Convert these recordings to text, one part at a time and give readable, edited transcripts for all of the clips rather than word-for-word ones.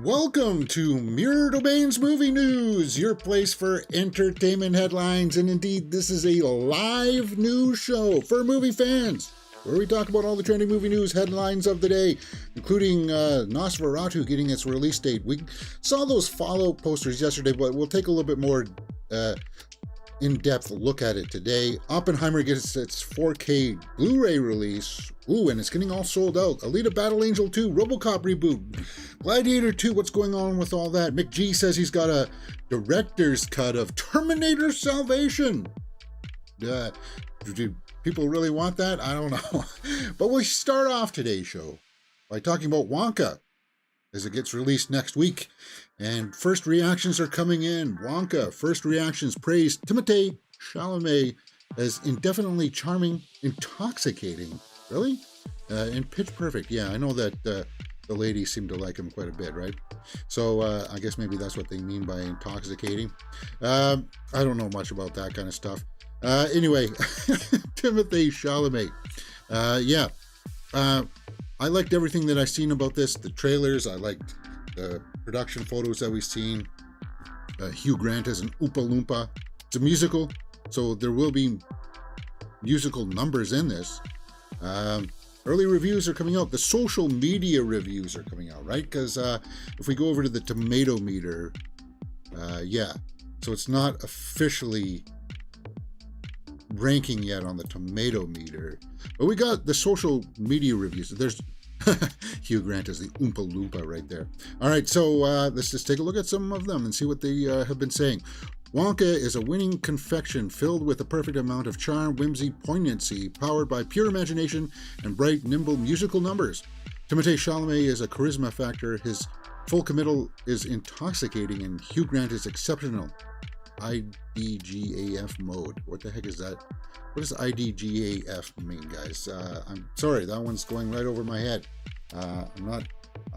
Welcome to Mirror Domains Movie News, your place for entertainment headlines. And indeed, this is a live news show for movie fans, where we talk about all the trending movie news headlines of the day, including Nosferatu getting its release date. We saw those Fallout posters yesterday, but we'll take a little bit more in-depth look at it today. Oppenheimer gets its 4K Blu-ray release. Ooh, and it's getting all sold out. Alita Battle Angel 2, RoboCop reboot, Gladiator 2, what's going on with all that? McG says he's got a director's cut of Terminator Salvation. Do people really want that? I don't know. But we'll start off today's show by talking about Wonka, as it gets released next week. And first reactions are coming in. Wonka, first reactions praise Timothée Chalamet as indefinitely charming, intoxicating. Really? And pitch perfect. Yeah, I know that the ladies seem to like him quite a bit, right? So I guess maybe that's what they mean by intoxicating. I don't know much about that kind of stuff. Anyway, Timothée Chalamet. I liked everything that I've seen about this. The trailers, I liked the production photos that we've seen. Hugh Grant as an Oompa Loompa. It's a musical, so there will be musical numbers in this. Early reviews are coming out. The social media reviews are coming out, right? Because if we go over to the tomato meter, so it's not officially ranking yet on the tomato meter, but we got the social media reviews. There's Hugh Grant as the Oompa Loompa right there. All right, so let's just take a look at some of them and see what they have been saying. Wonka is a winning confection filled with the perfect amount of charm, whimsy, poignancy, powered by pure imagination and bright, nimble musical numbers. Timothée Chalamet is a charisma factor. His full committal is intoxicating, and Hugh Grant is exceptional. IDGAF mode. What the heck is that? What does IDGAF mean, guys? I'm sorry, that one's going right over my head. I'm not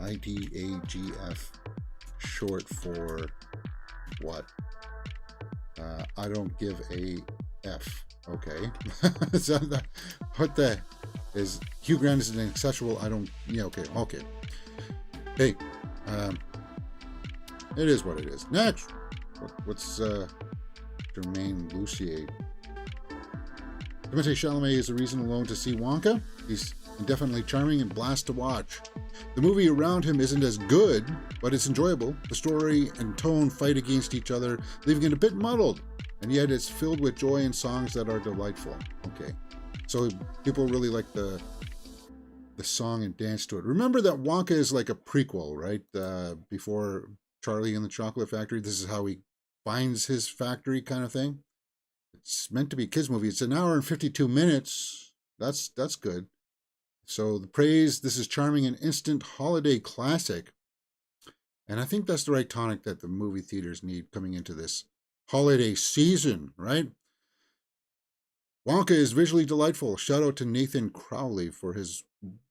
IDAGF short for what? I don't give a F. Okay. So what the is Hugh Grant is an exceptional? I don't. Yeah. Okay. Hey, it is what it is. Next. What's Jermaine Lucier? Timothée Chalamet is a reason alone to see Wonka. He's indefinitely charming and blast to watch. The movie around him isn't as good, but it's enjoyable. The story and tone fight against each other, leaving it a bit muddled, and yet it's filled with joy and songs that are delightful. Okay, so people really like the song and dance to it. Remember that Wonka is like a prequel, right? Before Charlie and the Chocolate Factory. This is how he finds his factory, kind of thing. It's meant to be a kids movie. It's an hour and 52 minutes. That's good. So the praise, this is charming and instant holiday classic. And I think that's the right tonic that the movie theaters need coming into this holiday season, right? Wonka is visually delightful. Shout out to Nathan Crowley for his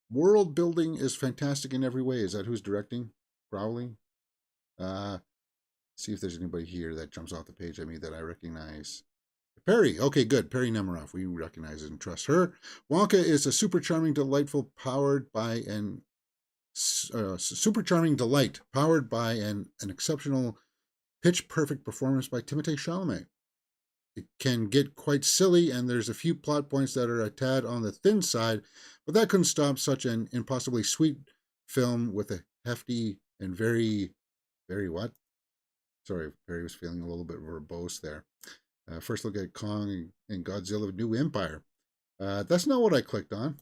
world building is fantastic in every way. Is that who's directing? Crowley? See if there's anybody here that jumps off the page at me that I recognize. Perry. Okay, good. Perry Nemiroff. We recognize and trust her. Wonka is a super charming, delightful, powered by an exceptional, pitch-perfect performance by Timothée Chalamet. It can get quite silly, and there's a few plot points that are a tad on the thin side, but that couldn't stop such an impossibly sweet film with a hefty and very what? Sorry, Perry was feeling a little bit verbose there. First look at Kong and Godzilla New Empire. That's not what I clicked on.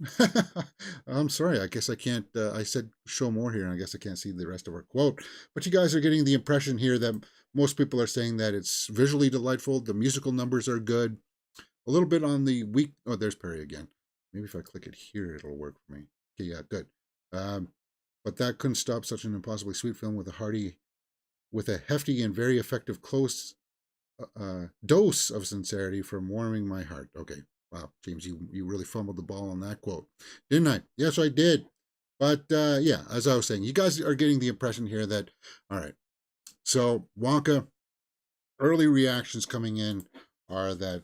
I'm sorry. I guess I can't. I said show more here, and I guess I can't see the rest of our quote. But you guys are getting the impression here that most people are saying that it's visually delightful. The musical numbers are good. A little bit on the weak. Oh, there's Perry again. Maybe if I click it here, it'll work for me. Okay, yeah, good. But that couldn't stop such an impossibly sweet film with a hefty and very effective close dose of sincerity from warming my heart. Okay. Wow, James, you really fumbled the ball on that quote, didn't I? Yes, I did. But as I was saying, you guys are getting the impression here that, all right, so Wonka, early reactions coming in are that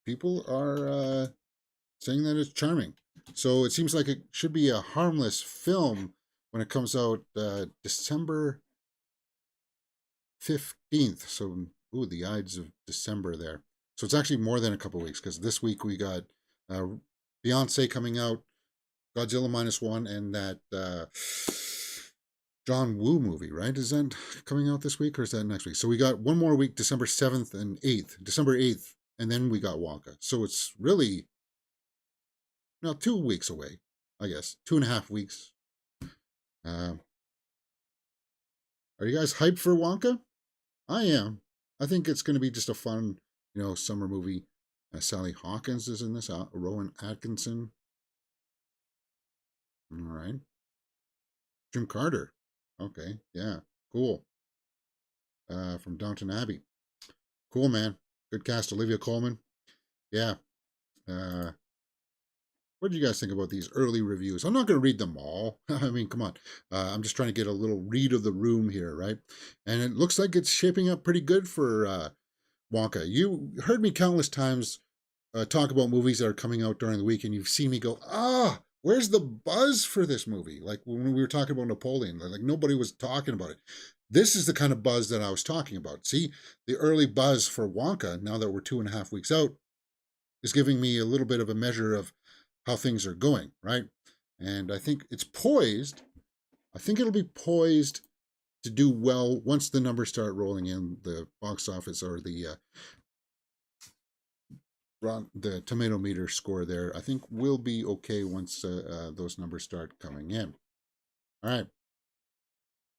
people are saying that it's charming. So it seems like it should be a harmless film, when it comes out December 15th. So, ooh, the Ides of December there. So it's actually more than a couple weeks because this week we got uh, Beyonce coming out, Godzilla minus one, and that John Woo movie, right? Is that coming out this week or is that next week? So we got one more week, December 7th and 8th, December 8th, and then we got Wonka. So it's really now 2 weeks away, I guess. 2.5 weeks. Uh, are you guys hyped for Wonka? I am. I think it's going to be just a fun, summer movie. Sally Hawkins is in this. Rowan Atkinson. All right. Jim Carter. Okay. Yeah. Cool. From Downton Abbey. Cool, man. Good cast. Olivia Colman. Yeah. Uh, what did you guys think about these early reviews? I'm not going to read them all. I mean, come on. I'm just trying to get a little read of the room here, right? And it looks like it's shaping up pretty good for Wonka. You heard me countless times talk about movies that are coming out during the week, and you've seen me go, where's the buzz for this movie? Like when we were talking about Napoleon, like nobody was talking about it. This is the kind of buzz that I was talking about. See, the early buzz for Wonka, now that we're 2.5 weeks out, is giving me a little bit of a measure of how things are going, right? And I think it's poised. I think it'll be poised to do well once the numbers start rolling in, the box office or the tomato meter score there. I think we'll be okay once those numbers start coming in. All right.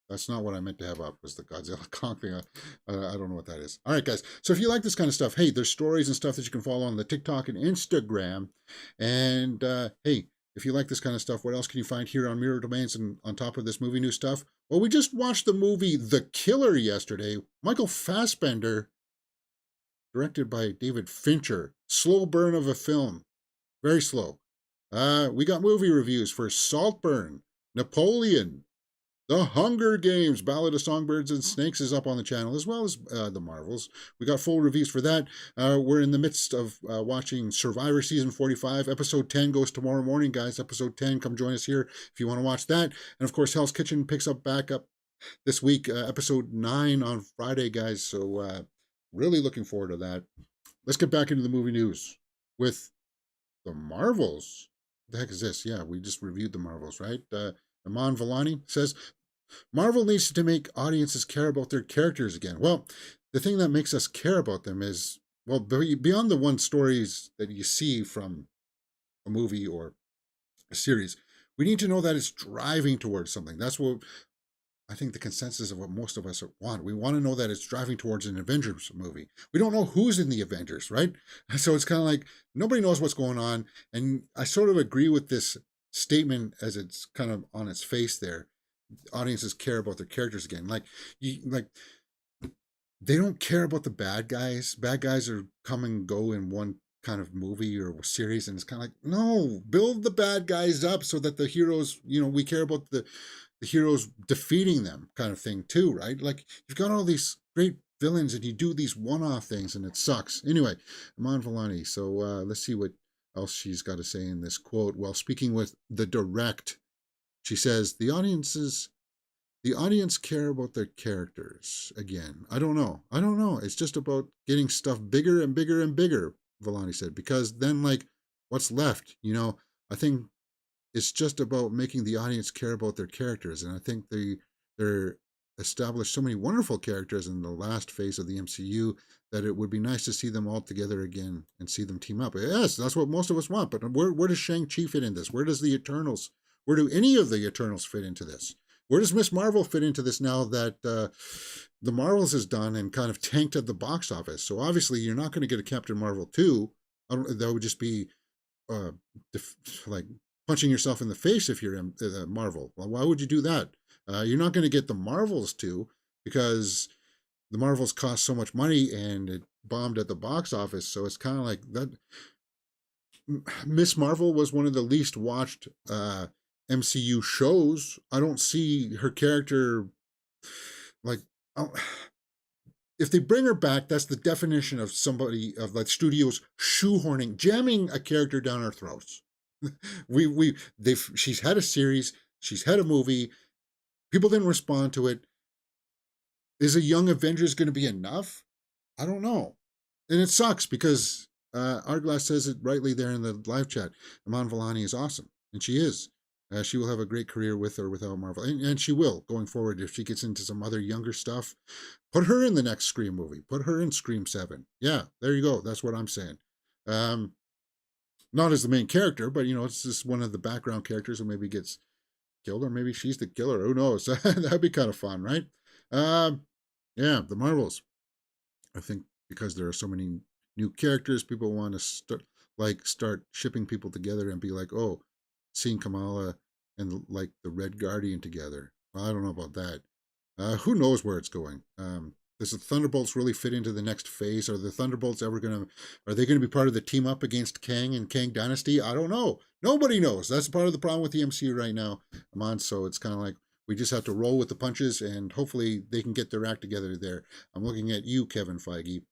That's not what I meant to have up, was the Godzilla Kong thing. I don't know what that is. All right, guys. So if you like this kind of stuff, hey, there's stories and stuff that you can follow on the TikTok and Instagram. And hey, if you like this kind of stuff, what else can you find here on Mirror Domains and on top of this movie news stuff? Well, we just watched the movie The Killer yesterday. Michael Fassbender, directed by David Fincher. Slow burn of a film. Very slow. We got movie reviews for Saltburn, Napoleon, The Hunger Games, Ballad of Songbirds and Snakes is up on the channel, as well as The Marvels. We got full reviews for that. We're in the midst of watching Survivor Season 45. Episode 10 goes tomorrow morning, guys. Episode 10, come join us here if you want to watch that. And, of course, Hell's Kitchen picks up back up this week, Episode 9 on Friday, guys. So really looking forward to that. Let's get back into the movie news with The Marvels. What the heck is this? Yeah, we just reviewed The Marvels, right? Aman Vellani says, Marvel needs to make audiences care about their characters again. Well, the thing that makes us care about them is, well, beyond the one stories that you see from a movie or a series, we need to know that it's driving towards something. That's what I think the consensus of what most of us want. We want to know that it's driving towards an Avengers movie. We don't know who's in the Avengers, right? So it's kind of like nobody knows what's going on. And I sort of agree with this statement as it's kind of on its face there. Audiences care about their characters again. Like they don't care about the bad guys. Bad guys are come and go in one kind of movie or series, and it's kind of like, no, build the bad guys up so that the heroes, we care about the heroes defeating them, kind of thing too, right? Like you've got all these great villains and you do these one-off things and it sucks. Anyway, Aman Vellani. So let's see what else she's got to say in this quote. While speaking with The Direct, she says, the audience care about their characters again. I don't know. It's just about getting stuff bigger and bigger and bigger, Vellani said, because then, like, what's left? I think it's just about making the audience care about their characters. And I think they're established so many wonderful characters in the last phase of the MCU that it would be nice to see them all together again and see them team up. Yes, that's what most of us want. But where does Shang-Chi fit in this? Where does the Eternals, where do any of the Eternals fit into this? Where does Miss Marvel fit into this now that the Marvels is done and kind of tanked at the box office? So obviously you're not going to get a Captain Marvel 2. That would just be like punching yourself in the face if you're Marvel. Well, why would you do that? You're not going to get the Marvels 2 because the Marvels cost so much money and it bombed at the box office. So it's kind of like that. Miss Marvel was one of the least watched MCU shows. I don't see her character like, if they bring her back, that's the definition of somebody of like studios shoehorning, jamming a character down our throats. She's had a series, she's had a movie, People didn't respond to it. Is a Young Avengers going to be enough? I don't know. And it sucks because Arglass says it rightly there in the live chat. Iman Vellani is awesome, and she is. She will have a great career with or without Marvel, and she will going forward if she gets into some other younger stuff. Put her in the next Scream movie. Put her in Scream 7. Yeah, there you go. That's what I'm saying. Um, Not as the main character, but it's just one of the background characters who maybe gets killed, or maybe she's the killer. Who knows? That'd be kind of fun, right? Um, yeah, the Marvels. I think because there are so many new characters, people want to start shipping people together and be like, oh, seeing Kamala and like the Red Guardian together. Well, I don't know about that. Who knows where it's going? Does the Thunderbolts really fit into the next phase? Are the Thunderbolts ever gonna? Are they going to be part of the team up against Kang and Kang Dynasty? I don't know. Nobody knows. That's part of the problem with the MCU right now, Amon. So it's kind of like we just have to roll with the punches, and hopefully they can get their act together there. I'm looking at you, Kevin Feige.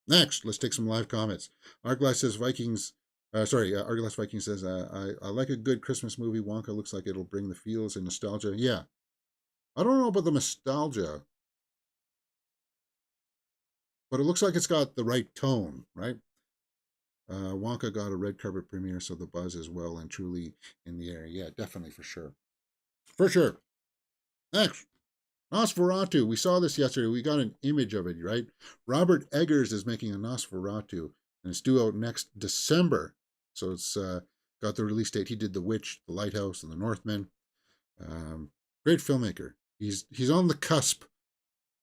Next, let's take some live comments. Arglass says Vikings. Arglass Viking says, I like a good Christmas movie. Wonka looks like it'll bring the feels and nostalgia. Yeah, I don't know about the nostalgia, but it looks like it's got the right tone, right? Wonka got a red carpet premiere, so the buzz is well and truly in the air. Yeah, definitely, for sure. For sure. Next, Nosferatu. We saw this yesterday. We got an image of it, right? Robert Eggers is making a Nosferatu, and it's due out next December. So it's got the release date. He did The Witch, The Lighthouse, and The Northman. Great filmmaker. He's on the cusp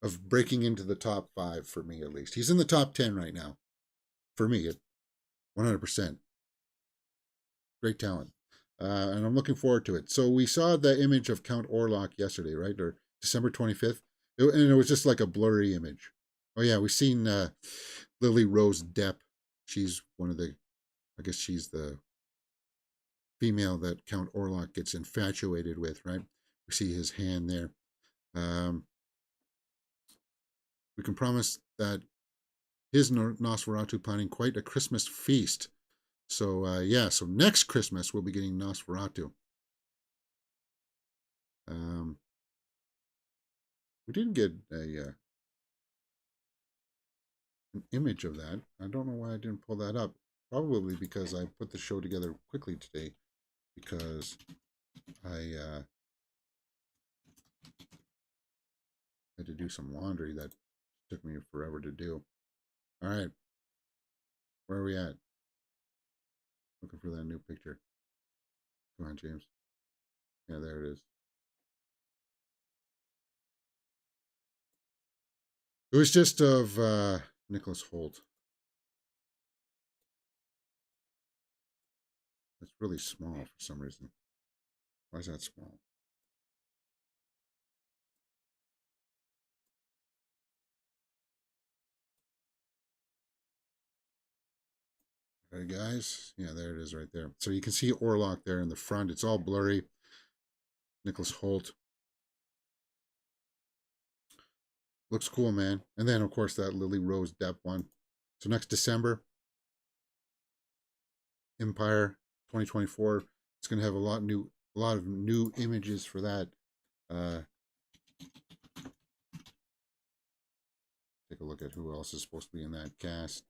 of breaking into the top 5 for me, at least. He's in the top 10 right now for me at 100%. Great talent. And I'm looking forward to it. So we saw the image of Count Orlok yesterday, right? Or December 25th. And it was just like a blurry image. Oh, yeah, we've seen Lily Rose Depp. She's one of the, I guess she's the female that Count Orlok gets infatuated with, right? We see his hand there. We can promise that his Nosferatu planning quite a Christmas feast. So so next Christmas we'll be getting Nosferatu. We didn't get an image of that. I don't know why I didn't pull that up. Probably because I put the show together quickly today, because I had to do some laundry that took me forever to do. All right, where are we at? Looking for that new picture. Come on, James. Yeah, there it is. It was just of Nicholas Hoult. It's really small for some reason. Why is that small? All right, guys. Yeah, there it is right there. So you can see Orlok there in the front. It's all blurry. Nicholas Hoult. Looks cool, man. And then, of course, that Lily Rose Depp one. So next December, Empire 2024. It's going to have a lot of new images for that. Take a look at who else is supposed to be in that cast.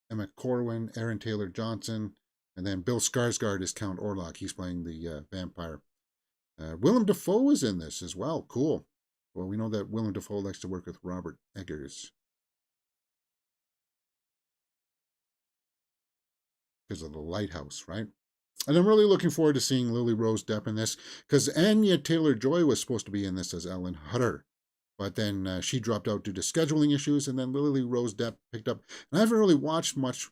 Emma Corwin, Aaron Taylor Johnson, and then Bill Skarsgård is Count Orlok. He's playing the vampire. Willem Dafoe is in this as well. Cool. Well, we know that Willem Dafoe likes to work with Robert Eggers because of The Lighthouse, right? And I'm really looking forward to seeing Lily Rose Depp in this, because Anya Taylor-Joy was supposed to be in this as Ellen Hutter, but then she dropped out due to scheduling issues, and then Lily Rose Depp picked up. And I haven't really watched much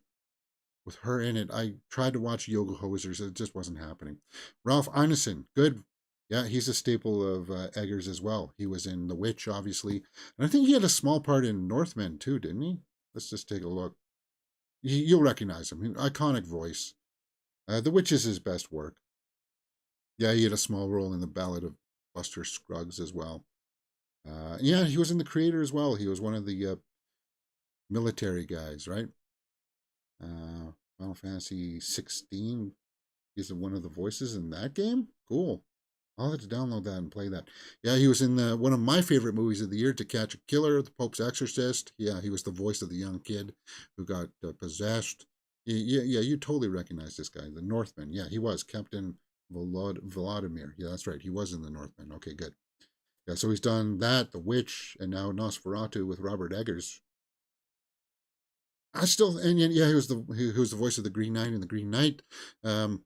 with her in it. I tried to watch Yoga Hosers. It just wasn't happening. Ralph Ineson, good. Yeah, he's a staple of Eggers as well. He was in The Witch, obviously. And I think he had a small part in Northman, too, didn't he? Let's just take a look. You'll recognize him. Iconic voice. The Witch is his best work. Yeah, he had a small role in The Ballad of Buster Scruggs as well. Yeah, he was in The Creator as well. He was one of the military guys, right? Final Fantasy 16. He's one of the voices in that game. Cool. I'll have to download that and play that. Yeah, he was in one of my favorite movies of the year, To Catch a Killer, The Pope's Exorcist. Yeah, he was the voice of the young kid who got possessed. Yeah, you totally recognize this guy, the Northman. Yeah, he was Captain Vladimir. Yeah, that's right. He was in the Northman. Okay, good. Yeah, so he's done that, The Witch, and now Nosferatu with Robert Eggers. I still, and yeah, he was the voice of the Green Knight in the Green Knight. Um,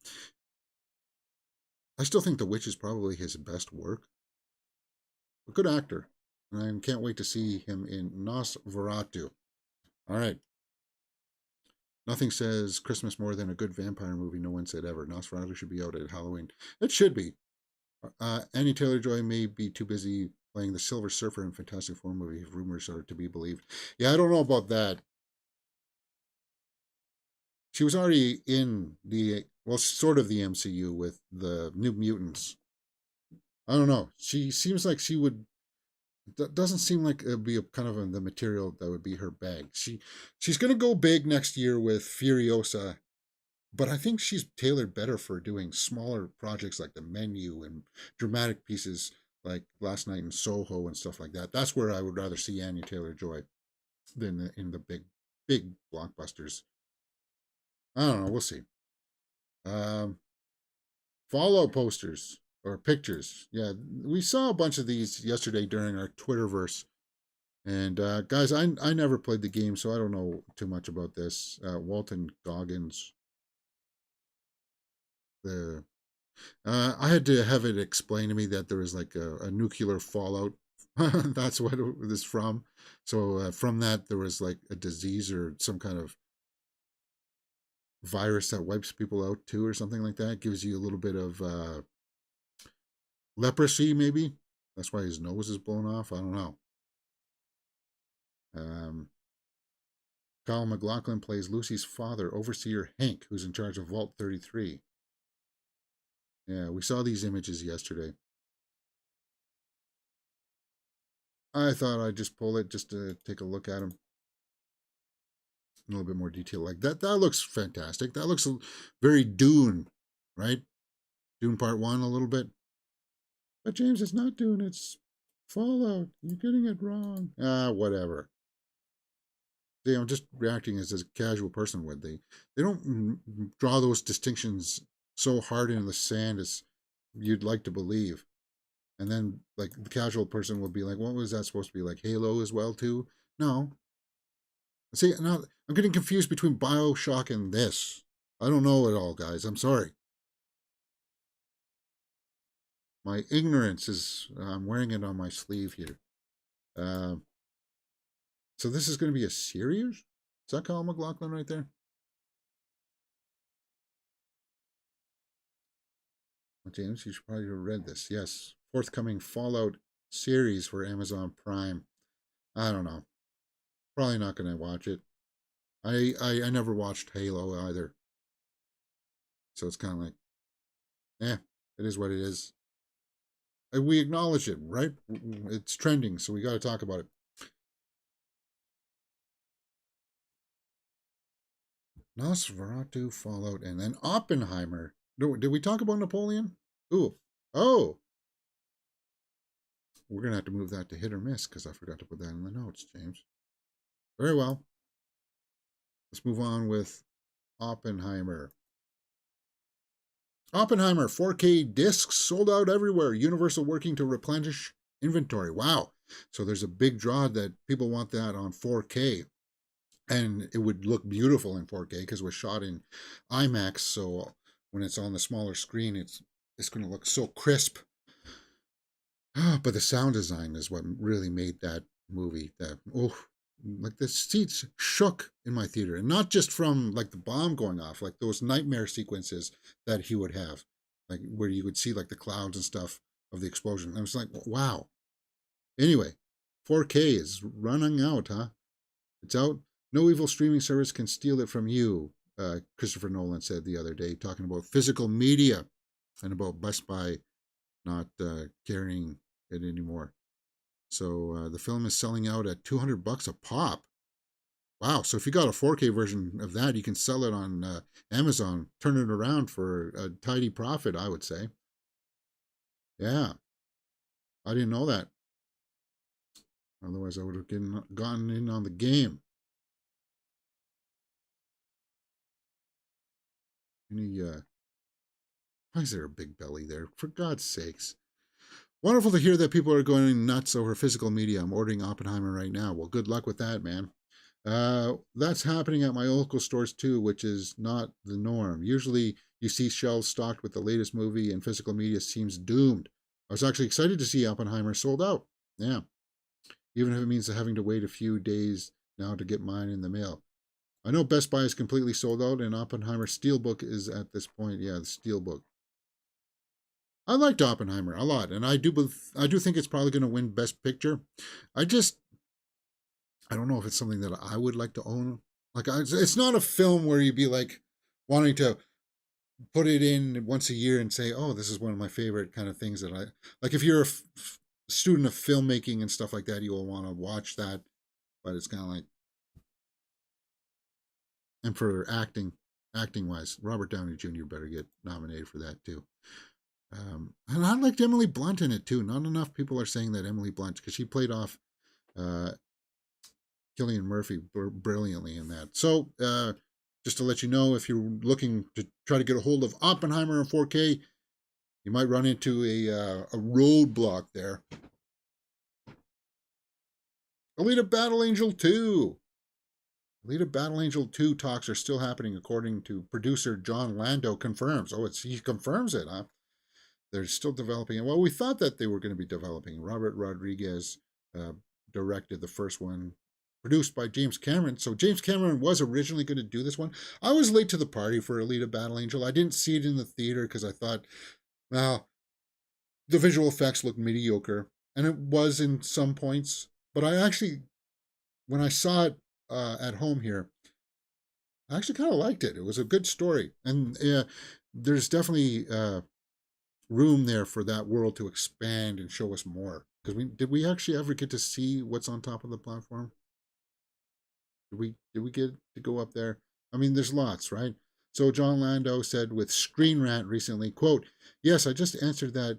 I still think The Witch is probably his best work. A good actor, and I can't wait to see him in Nosferatu. All right. Nothing says Christmas more than a good vampire movie. No one said ever. Nosferatu should be out at Halloween. It should be. Annie Taylor-Joy may be too busy playing the Silver Surfer in Fantastic Four movie. Rumors are to be believed. Yeah, I don't know about that. She was already in sort of the MCU with the New Mutants. I don't know. She seems like she would. That doesn't seem like it'd be the material that would be her bag. She's gonna go big next year with Furiosa, but I think she's tailored better for doing smaller projects like The Menu and dramatic pieces like Last Night in Soho and stuff like that. That's where I would rather see Anya Taylor Joy than in the big blockbusters. I don't know. We'll see. Um, Follow posters or pictures. Yeah, we saw a bunch of these yesterday during our Twitterverse. And guys, I never played the game, so I don't know too much about this. Walton Goggins, the I had to have it explained to me that there was like a nuclear fallout. That's what it was from. So from that, there was like a disease or some kind of virus that wipes people out too, or something like that. Gives you a little bit of leprosy, maybe. That's why his nose is blown off. I don't know. Um, Kyle MacLachlan plays Lucy's father, Overseer Hank, who's in charge of Vault 33. Yeah, we saw these images yesterday. I thought I'd just pull it just to take a look at them in a little bit more detail. Like that, that looks fantastic. That looks very Dune, right? Dune Part 1 a little bit. But James, it's not Dune, it's Fallout. You're getting it wrong. Whatever. See, I'm just reacting as a casual person would. They don't draw those distinctions so hard in the sand as you'd like to believe. And then, like, the casual person would be like, what was that supposed to be? Like Halo as well, too? No. See, now I'm getting confused between Bioshock and this. I don't know it all, guys. I'm sorry. My ignorance is, I'm wearing it on my sleeve here. Uh, so this is going to be a series? Is that Kyle MacLachlan right there? Well, James, you should probably have read this. Yes. Forthcoming Fallout series for Amazon Prime. I don't know. Probably not going to watch it. I never watched Halo either. So it's kind of like, it is what it is. And we acknowledge it, right? It's trending, so we got to talk about it. Nosferatu, Fallout, and then Oppenheimer. Did we talk about Napoleon? Ooh. Oh. We're going to have to move that to hit or miss because I forgot to put that in the notes, James. Very well. Let's move on with Oppenheimer. Oppenheimer 4K discs sold out everywhere. Universal working to replenish inventory. Wow. So there's a big draw that people want that on 4K. And it would look beautiful in 4K because it was shot in IMAX. So when it's on the smaller screen, it's going to look so crisp. But the sound design is what really made that movie. Like the seats shook in my theater, and not just from like the bomb going off, like those nightmare sequences that he would have, like where you would see like the clouds and stuff of the explosion. I was like, wow. Anyway, 4K is running out, huh? It's out. No evil streaming service can steal it from you, Christopher Nolan said the other day, talking about physical media and about Best Buy not carrying it anymore. So the film is selling out at $200 a pop. Wow. So if you got a 4K version of that, you can sell it on Amazon, turn it around for a tidy profit, I would say. Yeah. I didn't know that. Otherwise, I would have gotten in on the game. Any, why is there a big belly there? For God's sakes. Wonderful to hear that people are going nuts over physical media. I'm ordering Oppenheimer right now. Well, good luck with that, man. That's happening at my local stores too, which is not the norm. Usually you see shelves stocked with the latest movie, and physical media seems doomed. I was actually excited to see Oppenheimer sold out. Yeah, even if it means having to wait a few days now to get mine in the mail. I know Best Buy is completely sold out, and Oppenheimer Steelbook is at this point. Yeah, the Steelbook. I liked Oppenheimer a lot, and I do think it's probably going to win Best Picture. I just I don't know if it's something that I would like to own. Like, it's not a film where you'd be like wanting to put it in once a year and say, "Oh, this is one of my favorite kind of things that I like." If you're a student of filmmaking and stuff like that, you will want to watch that. But it's kind of like, and for acting wise, Robert Downey Jr. better get nominated for that too. And I liked Emily Blunt in it too. Not enough people are saying that Emily Blunt, because she played off uh, Killian Murphy brilliantly in that. So, just to let you know, if you're looking to try to get a hold of Oppenheimer in 4K, you might run into a roadblock there. Alita Battle Angel 2. Alita Battle Angel 2 talks are still happening, according to producer John Lando confirms. Oh, he confirms it, huh? They're still developing it. Well, we thought that they were going to be developing. Robert Rodriguez uh, directed the first one, produced by James Cameron. So James Cameron was originally going to do this one. I was late to the party for Alita Battle Angel. I didn't see it in the theater because I thought, well, the visual effects looked mediocre, and it was in some points. But I actually, when I saw it at home here, I actually kind of liked it. It was a good story, and there's definitely room there for that world to expand and show us more. Because we actually ever get to see what's on top of the platform? Did we get to go up there? I mean, there's lots, right? So John Lando said with Screen Rant recently, quote, "Yes, I just answered that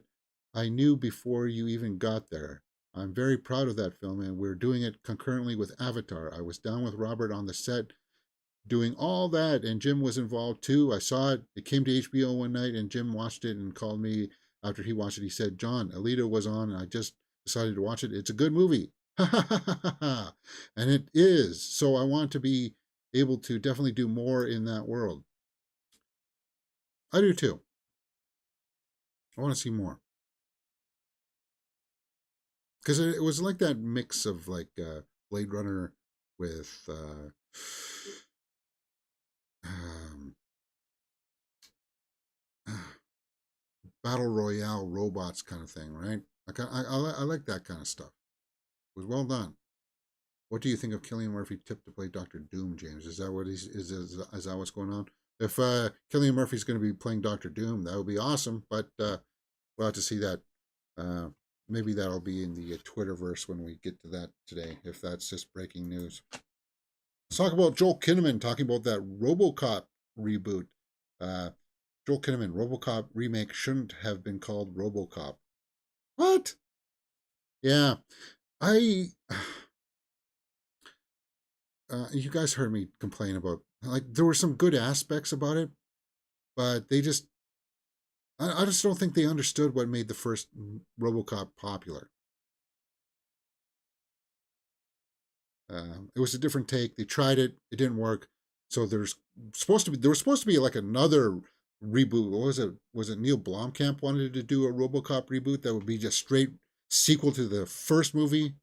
I knew before you even got there. I'm very proud of that film, and we're doing it concurrently with Avatar. I was down with Robert on the set doing all that, and Jim was involved too. I saw it. It came to HBO one night, and Jim watched it and called me after he watched it. He said, 'John, Alita was on, and I just decided to watch it. It's a good movie.'" And it is. So I want to be able to definitely do more in that world. I do too. I want to see more, because it was like that mix of like Blade Runner with um, battle royale robots kind of thing, right? I like that kind of stuff. It was well done. What do you think of Killian Murphy tipped to play Doctor Doom, James? Is that what is that what's going on? If Killian Murphy's going to be playing Doctor Doom, that would be awesome. But we'll have to see that. Uh, Maybe that'll be in the Twitterverse when we get to that today, if that's just breaking news. Let's talk about Joel Kinnaman talking about that RoboCop reboot. Uh, Joel Kinnaman, RoboCop remake shouldn't have been called RoboCop. What? Yeah, I. You guys heard me complain about, like, there were some good aspects about it, but I just don't think they understood what made the first RoboCop popular. It was a different take. They tried it, it didn't work. So there was supposed to be like another reboot. What was it? Was it Neil Blomkamp wanted to do a RoboCop reboot that would be just straight sequel to the first movie?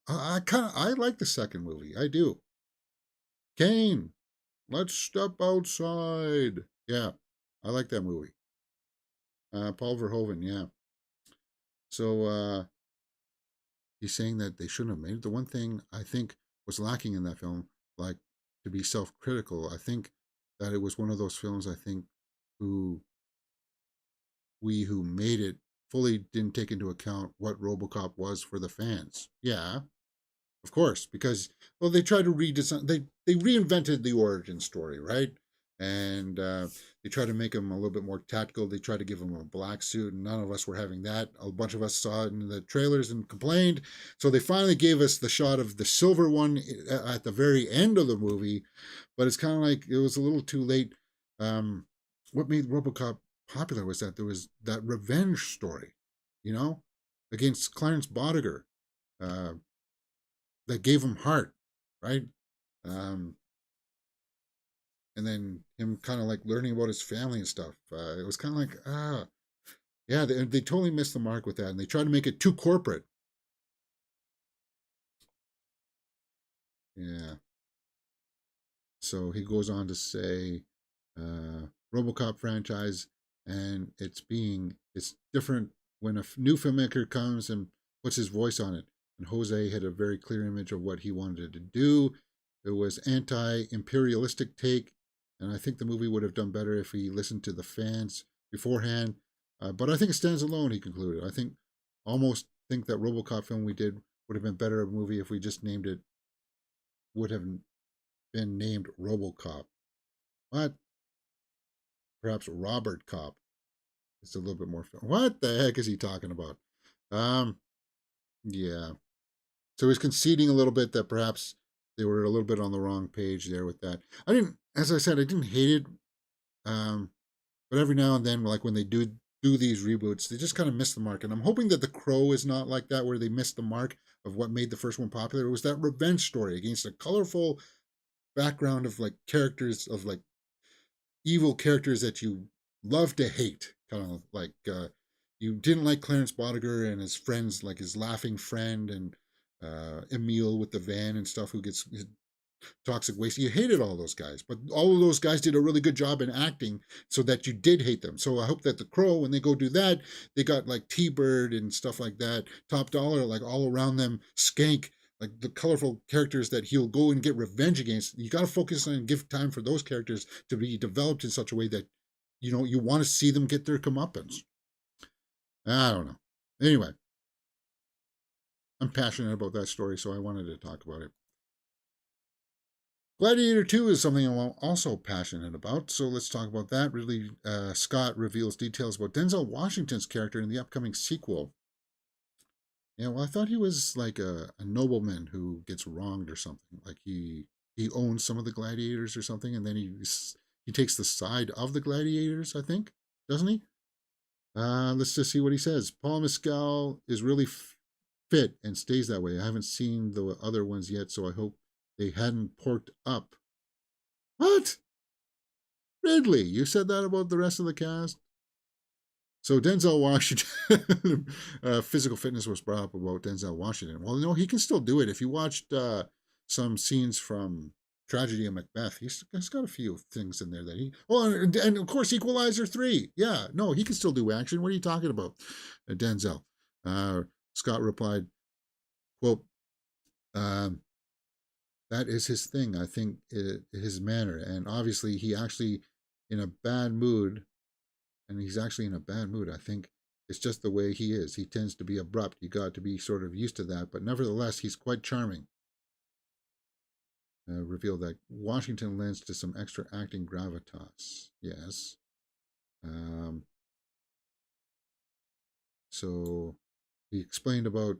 I like the second movie. I do. Kane, let's step outside. Yeah, I like that movie. Paul Verhoeven, yeah. So he's saying that they shouldn't have made it. The one thing I think was lacking in that film, like, to be self-critical, I think that it was one of those films, I think, who who made it fully didn't take into account what RoboCop was for the fans. Yeah, Of course, because well, they tried to redesign. They reinvented the origin story, right? And they try to make him a little bit more tactical. They try to give him a black suit, and none of us were having that. A bunch of us saw it in the trailers and complained. So they finally gave us the shot of the silver one at the very end of the movie, but it's kind of like it was a little too late. What made RoboCop popular was that there was that revenge story, you know, against Clarence Bodiger. Uh, that gave him heart, right? Um, and then him kind of like learning about his family and stuff. It was kind of like, yeah, they totally missed the mark with that. And they tried to make it too corporate. Yeah. So he goes on to say, RoboCop franchise, and it's different when a new filmmaker comes and puts his voice on it. And Jose had a very clear image of what he wanted to do. It was anti-imperialistic take, and I think the movie would have done better if he listened to the fans beforehand. But I think it stands alone. He concluded. I think almost think that RoboCop film we did would have been better a movie if we just named it would have been named RoboCop. What? Perhaps Robert Cop. It's a little bit more. What the heck is he talking about? Um, yeah. So he's conceding a little bit that perhaps they were a little bit on the wrong page there with that. I didn't, as I said, I didn't hate it. Um, but every now and then, like when they do these reboots, they just kind of miss the mark. And I'm hoping that The Crow is not like that, where they missed the mark of what made the first one popular. It was that revenge story against a colorful background of like characters of like evil characters that you love to hate, kind of like you didn't like Clarence Bodiger and his friends, like his laughing friend and Emil with the van and stuff, who gets toxic waste. You hated all those guys, but all of those guys did a really good job in acting so that you did hate them. So I hope that The Crow, when they go do that, they got like T-Bird and stuff like that, Top Dollar, like all around them, Skank, like the colorful characters that he'll go and get revenge against. You got to focus on and give time for those characters to be developed in such a way that you want to see them get their comeuppance. I don't know. Anyway, I'm passionate about that story, so I wanted to talk about it. Gladiator 2 is something I'm also passionate about, so let's talk about that. Ridley Scott reveals details about Denzel Washington's character in the upcoming sequel. Yeah, well, I thought he was like a nobleman who gets wronged or something. Like he owns some of the gladiators or something, and then he takes the side of the gladiators, I think, doesn't he? Let's just see what he says. Paul Mescal is really fit and stays that way. I haven't seen the other ones yet, so I hope they hadn't porked up. What? Ridley, you said that about the rest of the cast? So Denzel Washington, physical fitness was brought up about Denzel Washington. Well, no, he can still do it. If you watched some scenes from Tragedy of Macbeth, he's got a few things in there that he. Oh, and of course, Equalizer 3. Yeah, no, he can still do action. What are you talking about, Denzel? Uh, Scott replied, "Quote, um, that is his thing. I think his manner, and obviously he actually in a bad mood, and he's actually in a bad mood. I think it's just the way he is. He tends to be abrupt. You got to be sort of used to that, but nevertheless, he's quite charming." Revealed that Washington lends to some extra acting gravitas. Yes. Um, so he explained about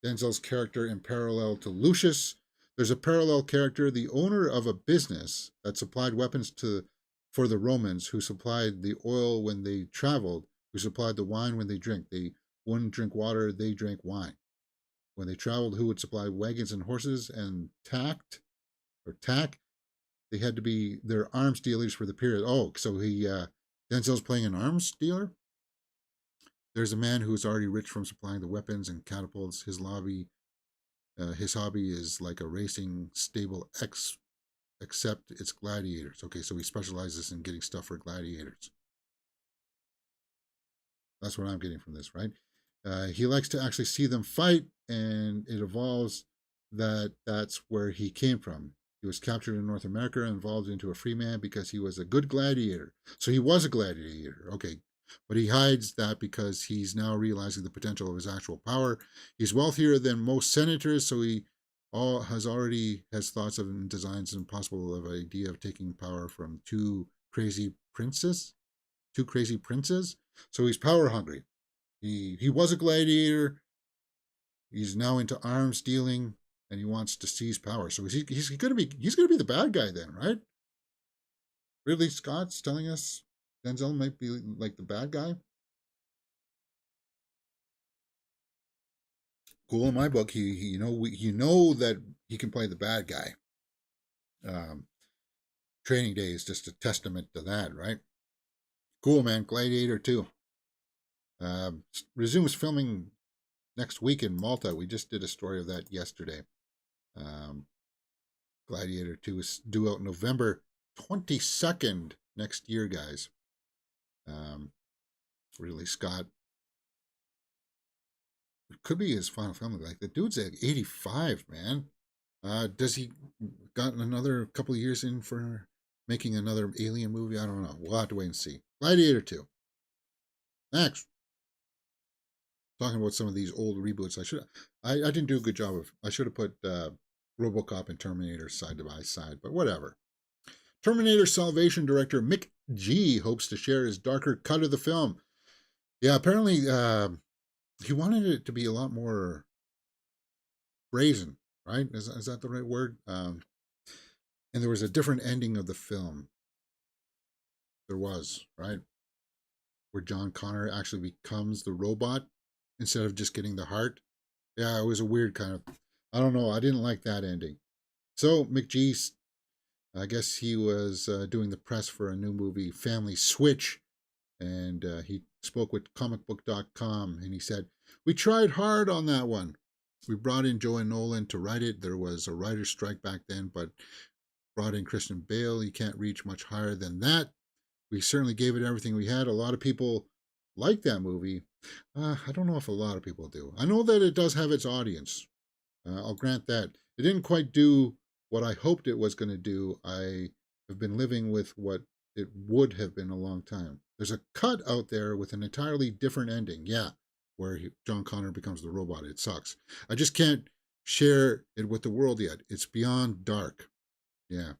Denzel's character in parallel to Lucius. There's a parallel character, the owner of a business that supplied weapons for the Romans, who supplied the oil when they traveled, who supplied the wine when they drink. They wouldn't drink water, they drank wine. When they traveled, who would supply wagons and horses and tack? They had to be their arms dealers for the period. Oh, so Denzel's playing an arms dealer? There's a man who is already rich from supplying the weapons and catapults. His hobby is like a racing stable except it's gladiators. Okay, so he specializes in getting stuff for gladiators. That's what I'm getting from this, right? He likes to actually see them fight, and it evolves that's where he came from. He was captured in North America and evolved into a free man because he was a good gladiator. So he was a gladiator. Okay, but he hides that because he's now realizing the potential of his actual power. He's wealthier than most senators, so he all has already has thoughts of and designs and possible of idea of taking power from two crazy princes. So he's power hungry. He was a gladiator. He's now into arms dealing, and he wants to seize power. So he's gonna be the bad guy then, right? Ridley Scott's telling us Denzel might be like the bad guy. Cool in my book. You know that he can play the bad guy. Um, Training Day is just a testament to that, right? Cool, man. Gladiator 2 resumes filming next week in Malta. We just did a story of that yesterday. Um, Gladiator 2 is due out November 22nd next year, guys. Ridley Scott. It could be his final film. Like, the dude's at 85, man. Does he got another couple of years in for making another alien movie? I don't know. We'll have to wait and see. Gladiator 2. Next. Talking about some of these old reboots. I didn't do a good job of, I should have put RoboCop and Terminator side by side, but whatever. Terminator Salvation director Mick G hopes to share his darker cut of the film. Yeah, apparently he wanted it to be a lot more brazen, right? Is that the right word? And there was a different ending of the film. There was, right? Where John Connor actually becomes the robot instead of just getting the heart. Yeah, it was a weird kind of, I don't know. I didn't like that ending. So McGee, I guess he was doing the press for a new movie, Family Switch, and he spoke with comicbook.com and he said, "We tried hard on that one. We brought in Joe and Nolan to write it. There was a writer's strike back then, but brought in Christian Bale. You can't reach much higher than that. We certainly gave it everything we had. A lot of people like that movie. I don't know if a lot of people do. I know that it does have its audience. I'll grant that. It didn't quite do what I hoped it was going to do. I have been living with what it would have been a long time. There's a cut out there with an entirely different ending. Yeah, where John Connor becomes the robot. It sucks. I just can't share it with the world yet. It's beyond dark. Yeah.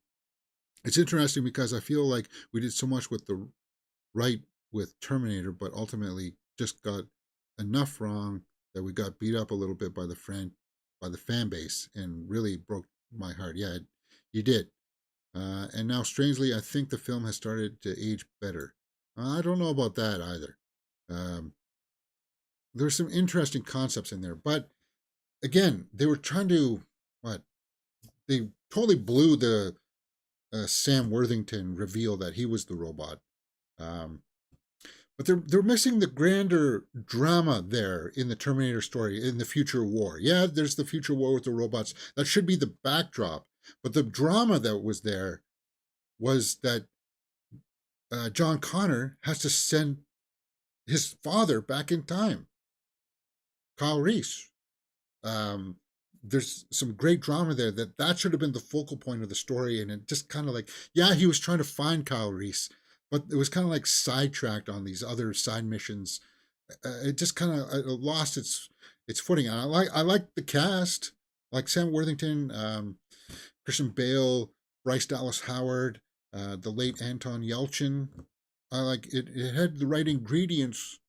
It's interesting because I feel like we did so much with the right with Terminator, but ultimately just got enough wrong that we got beat up a little bit by the fan base and really broke my heart. Yeah, you did. And now, strangely, I think the film has started to age better. I don't know about that either. Um, there's some interesting concepts in there, but again, they were trying to what? They totally blew the Sam Worthington reveal that he was the robot. Um, but they're missing the grander drama there in the Terminator story, in the future war. Yeah, there's the future war with the robots. That should be the backdrop. But the drama that was there was that John Connor has to send his father back in time, Kyle Reese. Um, there's some great drama there that should have been the focal point of the story, and it just kind of like, yeah, he was trying to find Kyle Reese, but it was kind of like sidetracked on these other side missions. It just kind of lost its footing. And I like the cast, like Sam Worthington, Christian Bale, Bryce Dallas Howard, the late Anton Yelchin. I like it. It had the right ingredients.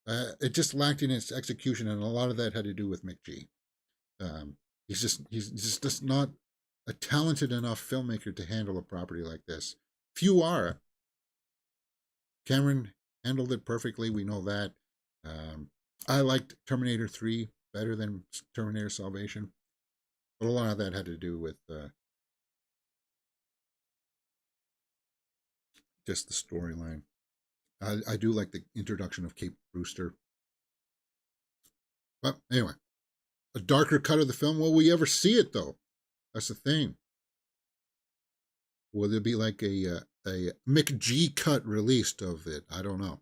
It just lacked in its execution, and a lot of that had to do with McGee. He's just not a talented enough filmmaker to handle a property like this. Few are. Cameron handled it perfectly. We know that. I liked Terminator 3 better than Terminator Salvation, but a lot of that had to do with just the storyline. I do like the introduction of Kate Brewster. But anyway, a darker cut of the film. Will we ever see it though? That's the thing. Will there be like a McG cut released of it? I don't know.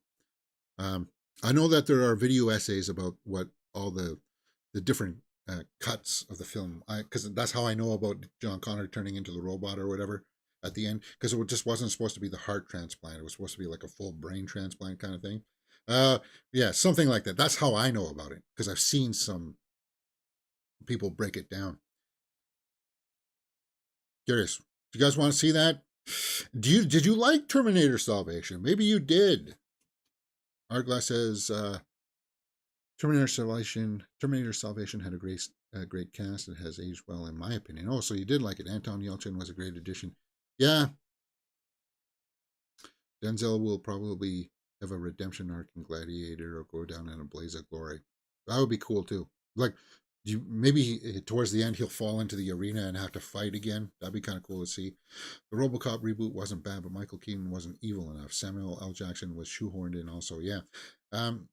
Um, I know that there are video essays about what all the different cuts of the film. Because that's how I know about John Connor turning into the robot or whatever at the end. Because it just wasn't supposed to be the heart transplant. It was supposed to be like a full brain transplant kind of thing. Yeah, something like that. That's how I know about it because I've seen some people break it down. Curious. Do you guys want to see that? Did you like Terminator Salvation? Maybe you did. Artglass says Terminator Salvation had a great cast. It has aged well, in my opinion. Oh, so you did like it. Anton Yelchin was a great addition. Yeah, Denzel will probably have a redemption arc in Gladiator or go down in a blaze of glory. That would be cool too. Like, maybe towards the end he'll fall into the arena and have to fight again. That'd be kind of cool to see. The RoboCop reboot wasn't bad, but Michael Keaton wasn't evil enough. Samuel L. Jackson was shoehorned in also. Yeah, um,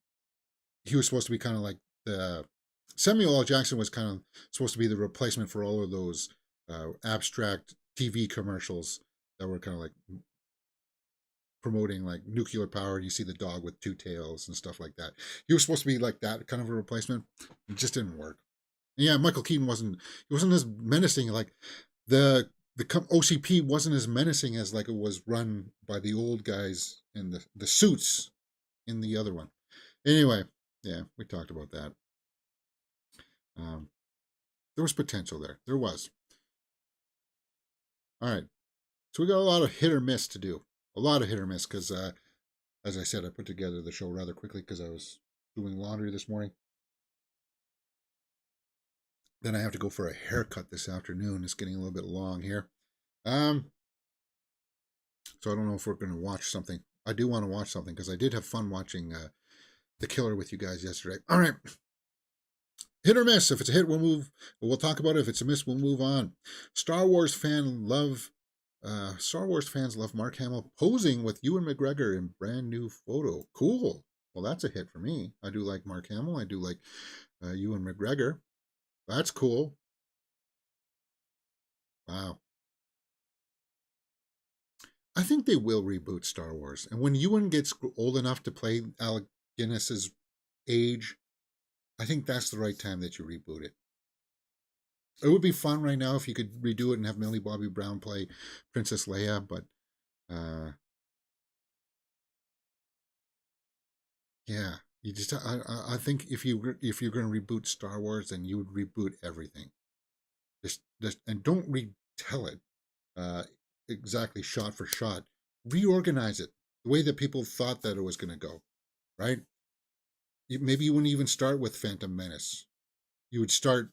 he was supposed to be kind of like the Samuel L. Jackson was kind of supposed to be the replacement for all of those abstract TV commercials that were kind of like promoting like nuclear power. And you see the dog with two tails and stuff like that. He was supposed to be like that kind of a replacement. It just didn't work. And yeah, Michael Keaton wasn't as menacing. Like the OCP wasn't as menacing as like it was run by the old guys in the suits in the other one. Anyway, yeah, we talked about that. Um, there was potential there. There was. All right. So we got a lot of hit or miss to do. A lot of hit or miss because, as I said, I put together the show rather quickly because I was doing laundry this morning. Then I have to go for a haircut this afternoon. It's getting a little bit long here. So I don't know if we're going to watch something. I do want to watch something because I did have fun watching The Killer with you guys yesterday. All right. Hit or miss. If it's a hit, we'll talk about it. If it's a miss, we'll move on. Star Wars fans love Mark Hamill posing with Ewan McGregor in brand new photo. Cool. Well, that's a hit for me. I do like Mark Hamill. I do like Ewan McGregor. That's cool. Wow. I think they will reboot Star Wars. And when Ewan gets old enough to play Alec Guinness's age, I think that's the right time that you reboot it. It would be fun right now if you could redo it and have Millie Bobby Brown play Princess Leia, but uh, yeah, you just I think if you're going to reboot Star Wars, then you would reboot everything. Just and don't retell it uh, exactly shot for shot. Reorganize it the way that people thought that it was going to go. Right? Maybe you wouldn't even start with Phantom Menace. You would start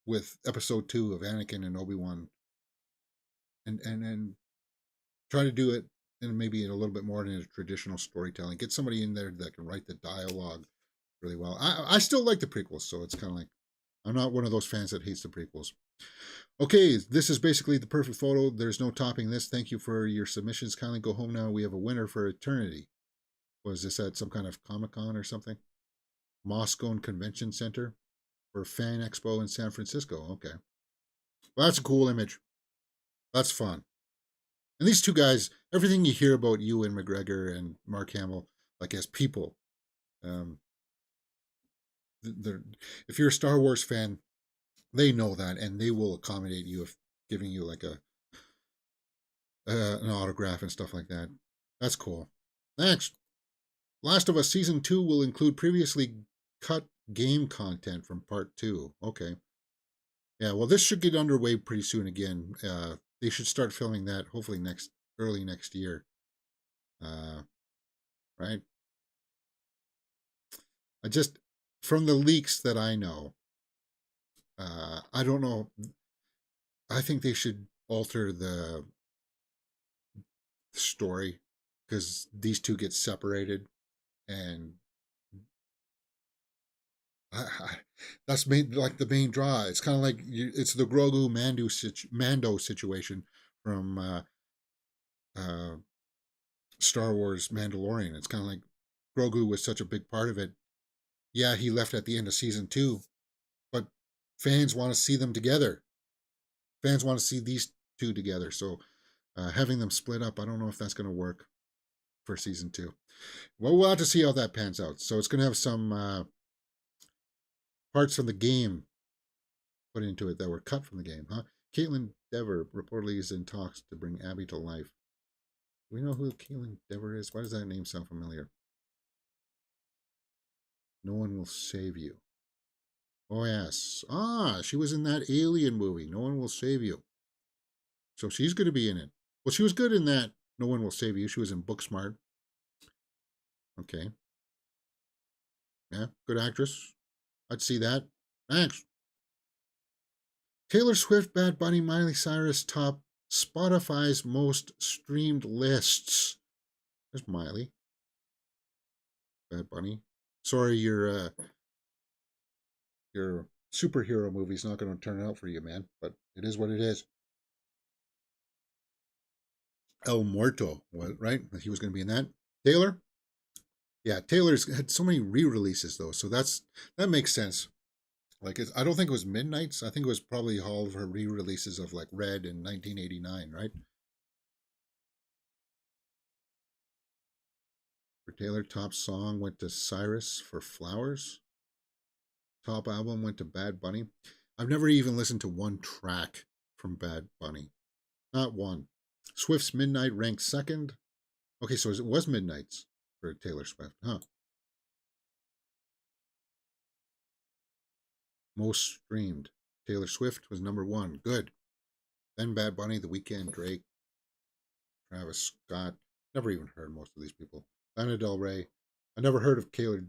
with Episode 2 of Anakin and Obi-Wan, and try to do it and maybe a little bit more in a traditional storytelling. Get somebody in there that can write the dialogue really well. I still like the prequels, so it's kind of like I'm not one of those fans that hates the prequels. Okay, this is basically the perfect photo. There's no topping this. Thank you for your submissions. Kindly go home now. We have a winner for eternity. Was this at some kind of Comic-Con or something? Moscow Convention Center or Fan Expo in San Francisco. Okay. Well, that's a cool image. That's fun. And these two guys, everything you hear about Ewan McGregor and Mark Hamill, like as people, um, if you're a Star Wars fan, they know that, and they will accommodate you if giving you like an autograph and stuff like that. That's cool. Next, Last of Us Season 2 will include previously cut game content from Part 2. Okay. Yeah, well, this should get underway pretty soon again. They should start filming that hopefully early next year. Right? I just, from the leaks that I know, I don't know. I think they should alter the story because these two get separated, and I, that's like the main draw. It's kind of like it's the Grogu Mando situation from uh, Star Wars Mandalorian. It's kind of like Grogu was such a big part of it. Yeah, he left at the end of season 2, but fans want to see them together. Fans want to see these two together. So having them split up, I don't know if that's going to work for season 2. Well, we'll have to see how that pans out. So it's going to have some parts from the game put into it that were cut from the game, huh? Caitlin Dever reportedly is in talks to bring Abby to life. Do we know who Caitlin Dever is? Why does that name sound familiar? No One Will Save You. Oh, yes. Ah, she was in that Alien movie. No One Will Save You. So she's going to be in it. Well, she was good in that No One Will Save You. She was in Booksmart. Okay. Yeah, good actress. I'd see that. Thanks. Taylor Swift, Bad Bunny, Miley Cyrus top Spotify's most streamed lists. There's Miley. Bad Bunny. Sorry, your superhero movie's not going to turn out for you, man. But it is what it is. El Muerto, right? He was going to be in that. Taylor. Yeah, Taylor's had so many re-releases though, so that makes sense. Like, I don't think it was Midnight's. I think it was probably all of her re-releases of like Red in 1989, right? For Taylor, top song went to Cyrus for Flowers. Top album went to Bad Bunny. I've never even listened to one track from Bad Bunny. Not one. Swift's Midnight ranked second. Okay, so it was Midnight's for Taylor Swift, huh? Most streamed. Taylor Swift was number one. Good. Then Bad Bunny, The Weeknd, Drake, Travis Scott. Never even heard most of these people. Lana Del Rey. I never heard of Carol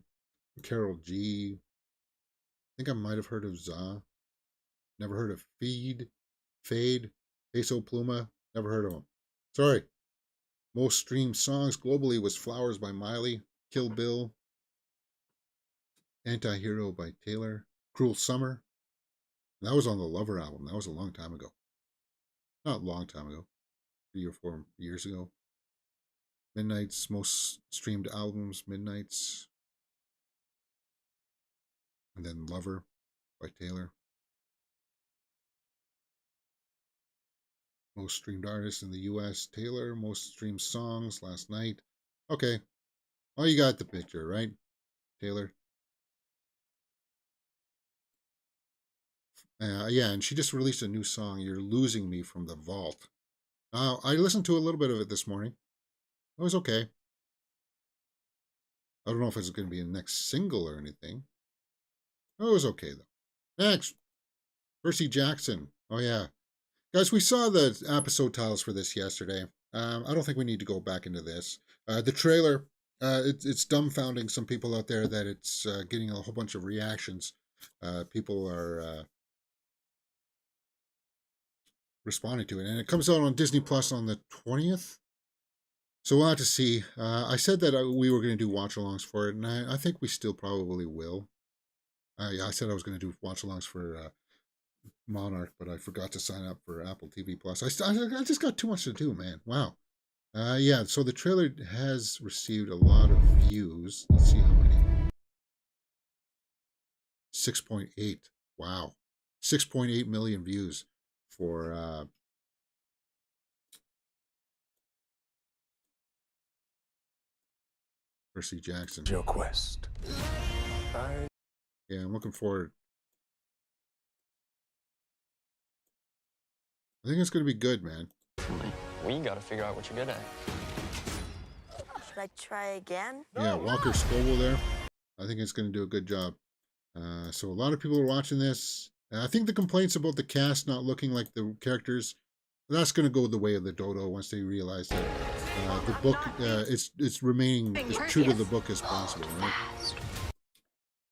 G. I think I might have heard of Za. Never heard of Fade, Peso Pluma. Never heard of them. Sorry. Most streamed songs globally was Flowers by Miley, Kill Bill, Anti-Hero by Taylor, Cruel Summer. That was on the Lover album. That was a long time ago. Not a long time ago. 3 or 4 years ago. Midnight's most streamed albums, Midnight's. And then Lover by Taylor. Most streamed artist in the US, Taylor. Most streamed songs last night. Okay. Oh, you got the picture, right? Taylor. Yeah, and she just released a new song, You're Losing Me from the Vault. I listened to a little bit of it this morning. It was okay. I don't know if it's going to be the next single or anything. It was okay, though. Next, Percy Jackson. Oh, yeah. Guys, we saw the episode titles for this yesterday. I don't think we need to go back into this. The trailer, it's dumbfounding some people out there that it's getting a whole bunch of reactions. People are responding to it. And it comes out on Disney Plus on the 20th. So we'll have to see. I said that we were going to do watch-alongs for it, and I think we still probably will. I said I was going to do watch-alongs for Monarch, but I forgot to sign up for Apple TV Plus. I just got too much to do, man. Wow. Yeah, so the trailer has received a lot of views. Let's see how many. 6.8. Wow. 6.8 million views for Percy Jackson. Your quest. Yeah, I'm looking forward. I think it's going to be good, man. We got to figure out what you're good at. Should I try again? Yeah, Walker Scobell there. I think it's going to do a good job. So a lot of people are watching this. I think the complaints about the cast not looking like the characters, that's going to go the way of the dodo once they realize that the book, it's remaining as true to the book as possible, right?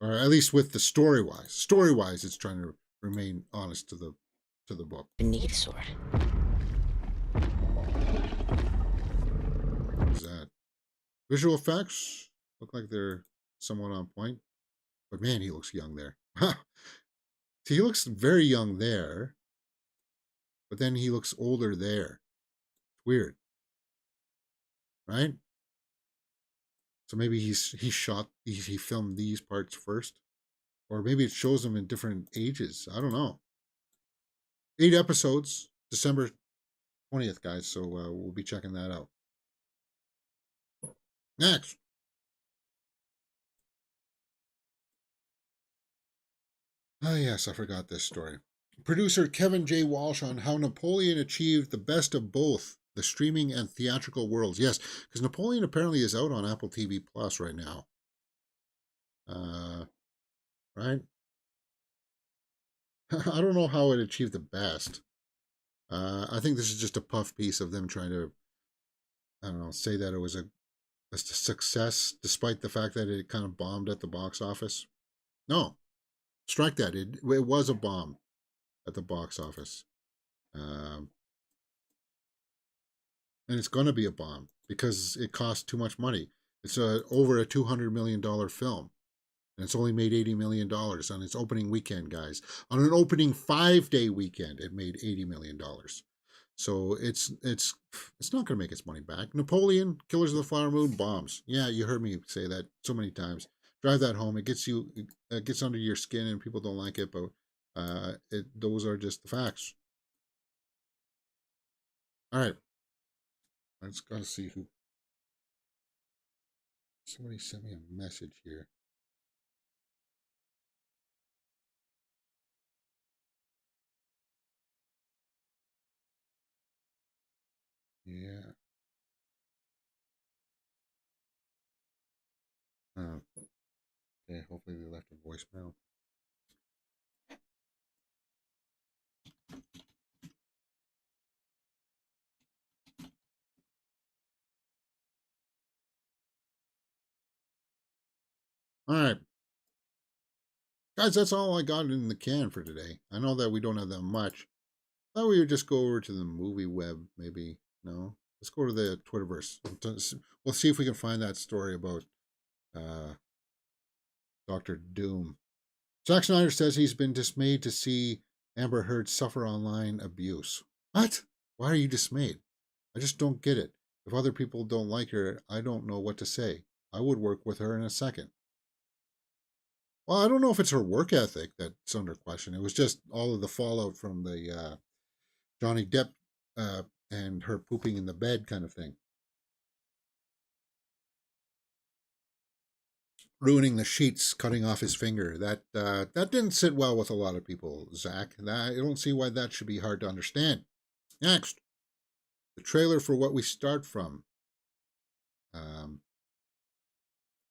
Or at least with the story-wise. Story-wise, it's trying to remain honest to the book. I need a sword. What is that? Visual effects look like they're somewhat on point. But man, he looks young there. See, he looks very young there. But then he looks older there. Weird. Right? So maybe he filmed these parts first. Or maybe it shows them in different ages. I don't know. 8 episodes, December 20th, guys. So we'll be checking that out. Next. Ah, yes, I forgot this story. Producer Kevin J. Walsh on how Napoleon achieved the best of both the streaming and theatrical worlds. Yes, because Napoleon apparently is out on Apple TV Plus right now. Right? I don't know how it achieved the best. I think this is just a puff piece of them trying to, I don't know, say that it was a success despite the fact that it kind of bombed at the box office. No, strike that. It was a bomb at the box office. Um, and it's going to be a bomb because it costs too much money. It's over a $200 million film, and it's only made $80 million on its opening weekend, guys. On an opening 5-day weekend, it made $80 million. So it's not going to make its money back. Napoleon, Killers of the Flower Moon, bombs. Yeah, you heard me say that so many times. Drive that home. It gets under your skin, and people don't like it, but those are just the facts. All right, I just got to see who. Somebody sent me a message here. Yeah. Oh, okay. Hopefully they left a voicemail. All right, guys. That's all I got in the can for today. I know that we don't have that much. Thought we would just go over to the movie web, maybe. No, let's go to the Twitterverse. We'll see if we can find that story about uh, Doctor Doom. Zack Snyder says he's been dismayed to see Amber Heard suffer online abuse. What? Why are you dismayed? I just don't get it. If other people don't like her, I don't know what to say. I would work with her in a second. Well, I don't know if it's her work ethic that's under question. It was just all of the fallout from the Johnny Depp uh, and her pooping in the bed kind of thing. Ruining the sheets, cutting off his finger. That didn't sit well with a lot of people, Zach. I don't see why that should be hard to understand. Next, the trailer for What We Start From um,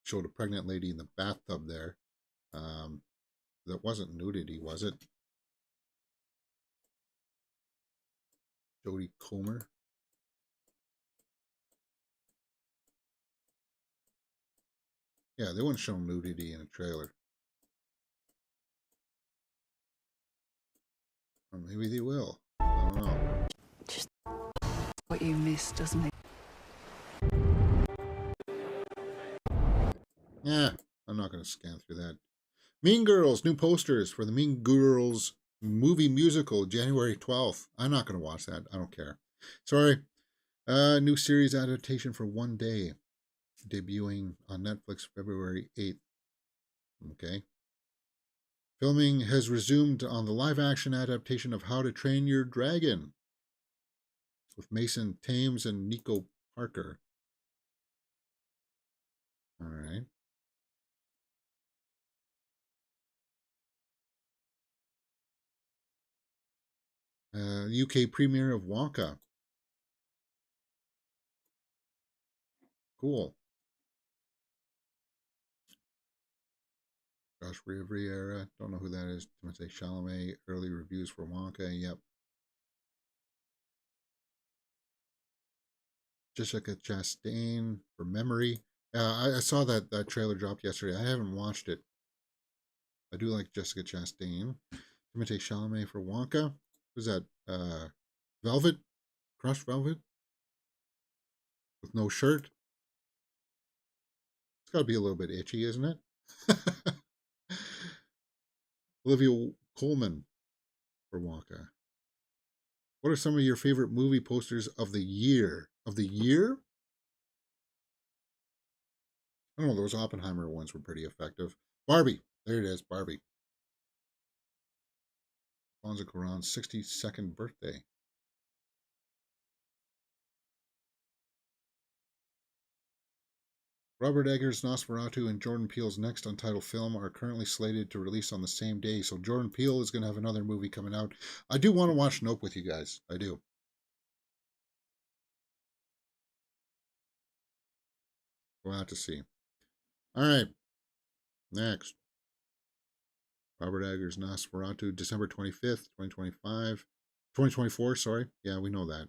showed a pregnant lady in the bathtub there. Um, that wasn't nudity, was it? Jodie Comer. Yeah, they wouldn't show nudity in a trailer. Or maybe they will. I don't know. Just what you miss, doesn't it? Yeah, I'm not going to scan through that. Mean Girls, new posters for the Mean Girls movie musical, January 12th. I'm not going to watch that. I don't care. Sorry. New series adaptation for One Day, debuting on Netflix February 8th. Okay. Filming has resumed on the live action adaptation of How to Train Your Dragon with Mason Thames and Nico Parker. All right. UK premiere of Wonka. Cool. Josh Riviera. Don't know who that is. Timothée Chalamet. Early reviews for Wonka. Yep. Jessica Chastain for Memory. I saw that trailer dropped yesterday. I haven't watched it. I do like Jessica Chastain. Timothée Chalamet for Wonka. Who's that? Velvet? Crushed Velvet? With no shirt? It's got to be a little bit itchy, isn't it? Olivia Colman for Wonka. What are some of your favorite movie posters of the year? Of the year? I don't know. Those Oppenheimer ones were pretty effective. Barbie. There it is. Barbie. Alfonso Cuarón's 62nd birthday. Robert Eggers' Nosferatu and Jordan Peele's next untitled film are currently slated to release on the same day. So Jordan Peele is going to have another movie coming out. I do want to watch Nope with you guys. I do. We'll have to see. All right. Next. Robert Eggers' Nosferatu, December 25th, 2025. 2024, sorry. Yeah, we know that.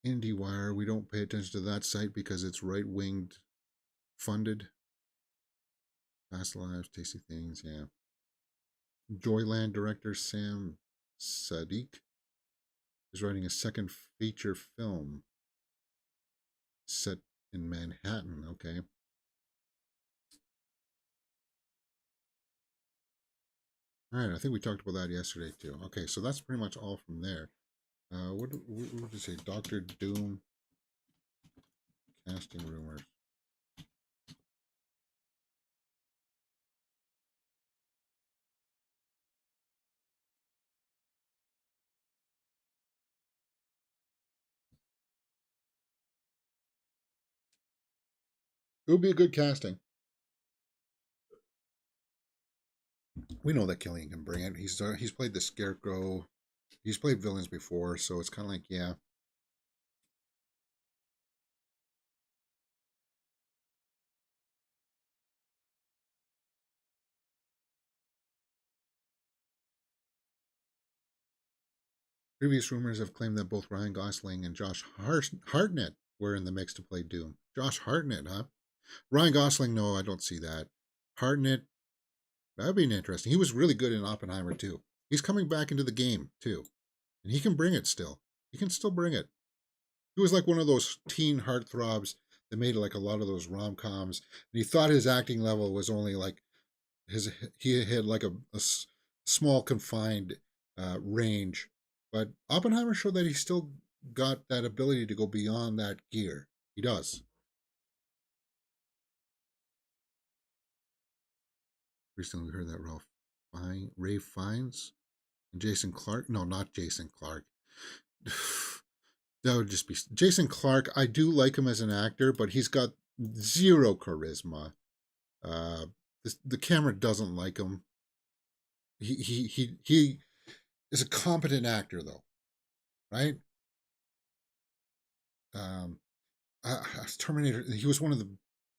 IndieWire, we don't pay attention to that site because it's right-winged funded. Past Lives, Tasty Things, yeah. Joyland director Sam Sadiq is writing a second feature film set in Manhattan. Okay. All right, I think we talked about that yesterday too. Okay, so that's pretty much all from there. What did you say? Doctor Doom casting rumors. It would be a good casting. We know that Killian can bring it. He's played the Scarecrow. He's played villains before, so it's kind of like, yeah. Previous rumors have claimed that both Ryan Gosling and Josh Hartnett were in the mix to play Doom. Josh Hartnett, huh? Ryan Gosling, no, I don't see that. Hartnett, that'd be interesting. He was really good in Oppenheimer too. He's coming back into the game too, and he can bring it still. He can still bring it. He was like one of those teen heartthrobs that made like a lot of those rom coms, and he thought his acting level was only like he had like a small confined range, but Oppenheimer showed that he still got that ability to go beyond that gear. He does. Recently, we heard that Ray Fiennes and Jason Clark. No, not Jason Clark. That would just be Jason Clark. I do like him as an actor, but he's got zero charisma. Uh, the camera doesn't like him. He is a competent actor though, right? Um, Terminator. He was one of the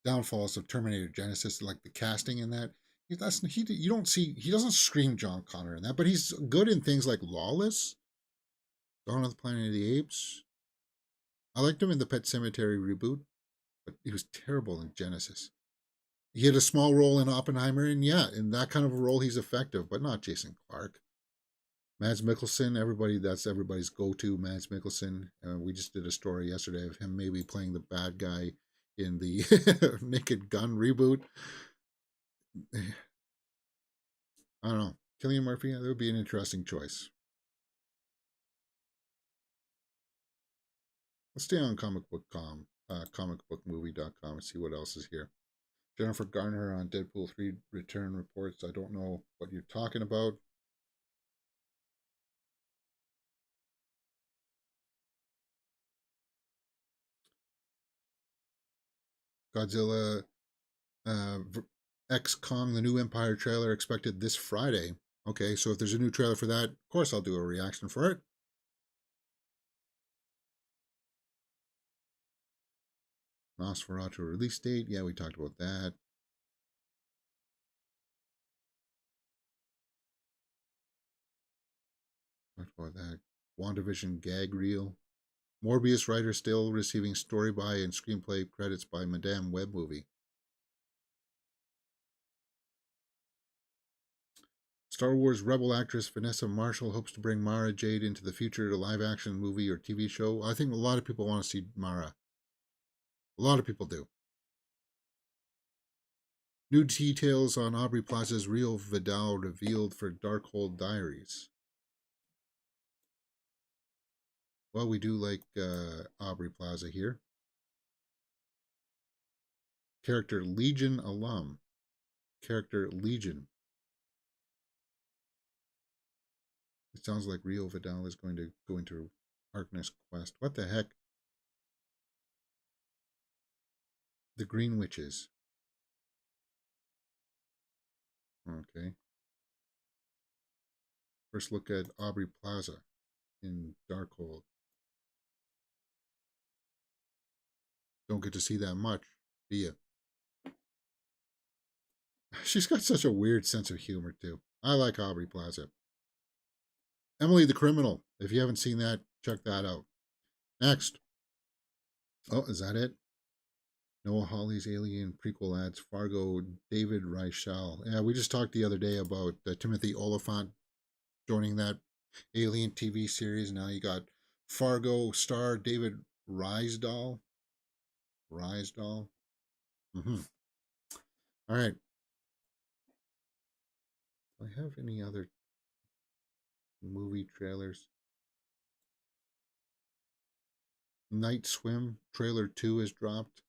downfalls of Terminator Genesis, like the casting in that. You don't see he doesn't scream John Connor in that, but he's good in things like Lawless, Dawn of the Planet of the Apes. I liked him in the Pet Cemetery reboot, but he was terrible in Genesis. He had a small role in Oppenheimer, and yeah, in that kind of a role, he's effective, but not Jason Clark. Mads Mikkelsen, that's everybody's go-to. Mads Mikkelsen. We just did a story yesterday of him maybe playing the bad guy in the Naked Gun reboot. I don't know. Cillian Murphy, that would be an interesting choice. Let's stay on comicbookmovie.com and see what else is here. Jennifer Garner on Deadpool 3 return reports. I don't know what you're talking about. Godzilla X Kong, the new Empire trailer expected this Friday. Okay, so if there's a new trailer for that, of course I'll do a reaction for it. Nosferatu release date. Yeah, we talked about that. Talked about that. WandaVision gag reel. Morbius writer still receiving story by and screenplay credits by Madame Web movie. Star Wars Rebel actress Vanessa Marshall hopes to bring Mara Jade into the future to live action movie or TV show. I think a lot of people want to see Mara. A lot of people do. New details on Aubrey Plaza's Rio Vidal revealed for Darkhold Diaries. Well, we do like Aubrey Plaza here. Character Legion alum. Character Legion. It sounds like Rio Vidal is going to go into Harkness Quest. What the heck? The Green Witches. Okay. First look at Aubrey Plaza in Darkhold. Don't get to see that much, do you? She's got such a weird sense of humor, too. I like Aubrey Plaza. Emily the Criminal. If you haven't seen that, check that out. Next. Oh, is that it? Noah Hawley's Alien prequel adds Fargo David Reichel. Yeah, we just talked the other day about Timothy Oliphant joining that Alien TV series. Now you got Fargo star David Rysdal. Rysdal. Mm-hmm. All right. Do I have any other movie trailers? Night Swim trailer 2 is dropped.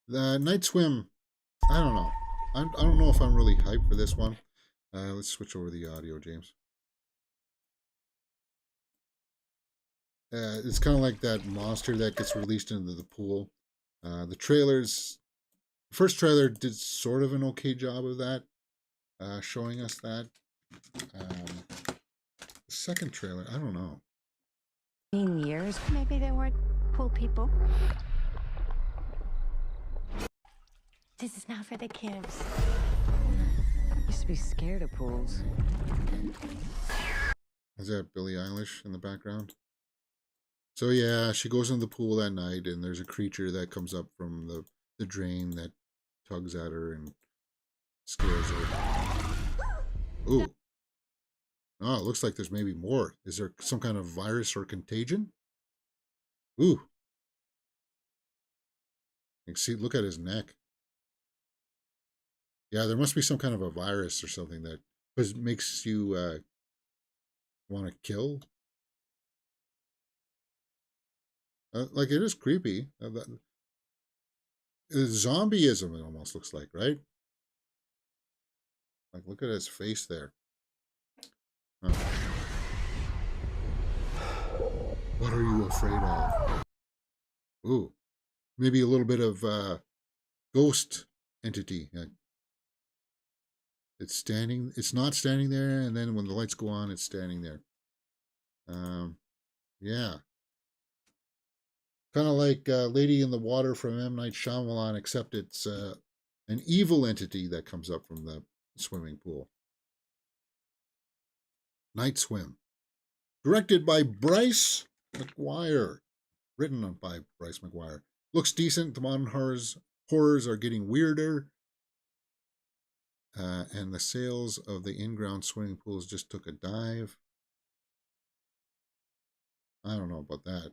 The Night Swim, I don't know. I don't know if I'm really hyped for this one. Let's switch over the audio, James. It's kind of like that monster that gets released into the pool. The first trailer did sort of an okay job of that, showing us that. The second trailer, I don't know. Years, maybe they weren't pool people. This is not for the kids. I used to be scared of pools. Is that Billie Eilish in the background? So yeah, she goes into the pool that night, and there's a creature that comes up from the drain that tugs at her and scares her. Ooh. Oh, it looks like there's maybe more. Is there some kind of virus or contagion? Ooh. You can see, look at his neck. Yeah, there must be some kind of a virus or something that makes you want to kill. Like, it is creepy. Zombieism, it almost looks like, right? Like, look at his face there. Oh. What are you afraid of? Ooh. Maybe a little bit of ghost entity. It's not standing there, and then when the lights go on, it's standing there. Yeah. Kind of like Lady in the Water from M. Night Shyamalan, except it's an evil entity that comes up from the swimming pool. Night Swim. Directed by Bryce McGuire. Written by Bryce McGuire. Looks decent. The modern horrors are getting weirder. And the sales of the in-ground swimming pools just took a dive. I don't know about that.